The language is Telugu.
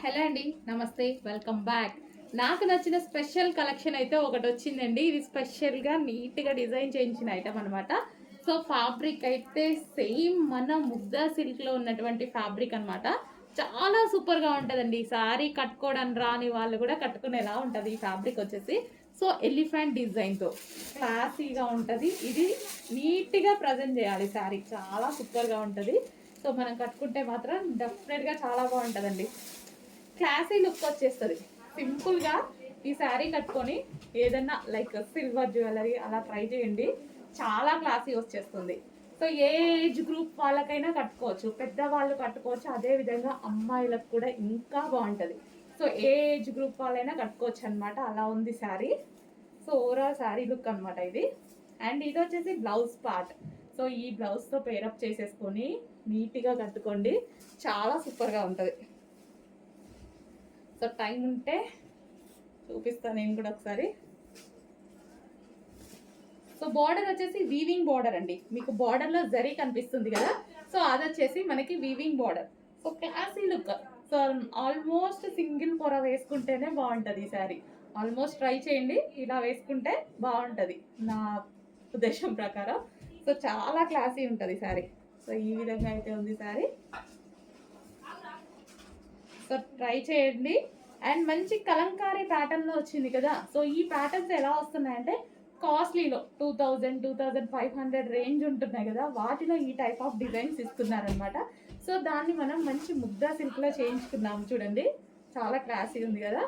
హలో అండి, నమస్తే, వెల్కమ్ బ్యాక్. నాకు నచ్చిన స్పెషల్ కలెక్షన్ అయితే ఒకటి వచ్చిందండి. ఇది స్పెషల్గా నీట్గా డిజైన్ చేయించిన ఐటమ్ అనమాట. సో ఫ్యాబ్రిక్ అయితే సేమ్ మన ముగ్దా సిల్క్లో ఉన్నటువంటి ఫ్యాబ్రిక్ అనమాట. చాలా సూపర్గా ఉంటుందండి. ఈ శారీ కట్టుకోవడానికి రాని వాళ్ళు కూడా కట్టుకునేలా ఉంటుంది ఈ ఫ్యాబ్రిక్ వచ్చేసి. సో ఎలిఫెంట్ డిజైన్తో క్లాసీగా ఉంటుంది. ఇది నీట్గా ప్రజెంట్ చేయాలి శారీ, చాలా సూపర్గా ఉంటుంది. సో మనం కట్టుకుంటే మాత్రం డెఫినెట్గా చాలా బాగుంటుందండి. క్లాసీ లుక్ వచ్చేస్తుంది. సింపుల్గా ఈ శారీ కట్టుకొని ఏదన్నా లైక్ సిల్వర్ జ్యువెలరీ అలా ట్రై చేయండి, చాలా క్లాసీ వచ్చేస్తుంది. సో ఏ ఏజ్ గ్రూప్ వాళ్ళకైనా కట్టుకోవచ్చు, పెద్దవాళ్ళు కట్టుకోవచ్చు, అదేవిధంగా అమ్మాయిలకు కూడా ఇంకా బాగుంటుంది. సో ఏ ఏజ్ గ్రూప్ వాళ్ళైనా కట్టుకోవచ్చు అనమాట, అలా ఉంది sari. So overall sari look అనమాట ఇది. అండ్ ఇది వచ్చేసి బ్లౌజ్ పార్ట్. సో ఈ బ్లౌజ్తో పేరప్ చేసేసుకొని నీట్గా కట్టుకోండి, చాలా సూపర్గా ఉంటుంది. సో టైం ఉంటే చూపిస్తాను నేను కూడా ఒకసారి. సో బార్డర్ వచ్చేసి వీవింగ్ బార్డర్ అండి. మీకు బార్డర్లో జరీ కనిపిస్తుంది కదా, సో అది వచ్చేసి మనకి weaving border. So classy look. So almost single పొర వేసుకుంటేనే బాగుంటుంది ఈ శారీ. ఆల్మోస్ట్ ట్రై చేయండి, ఇలా వేసుకుంటే బాగుంటుంది నా ఉద్దేశం ప్రకారం. సో చాలా క్లాసీ ఉంటుంది శారీ. సో ఈ విధంగా అయితే ఉంది శారీ. సో ట్రై చేయండి. అండ్ మంచి కలంకారీ ప్యాటర్న్లో వచ్చింది కదా. సో ఈ ప్యాటర్న్స్ ఎలా వస్తున్నాయంటే కాస్ట్లీలో 2000, 2500 రేంజ్ ఉంటున్నాయి కదా, వాటిలో ఈ టైప్ ఆఫ్ డిజైన్స్ ఇస్తున్నారనమాట. సో దాన్ని మనం మంచి ముగ్దా సిల్క్లో చేయించుకున్నాము చూడండి, చాలా క్లాసీ ఉంది కదా.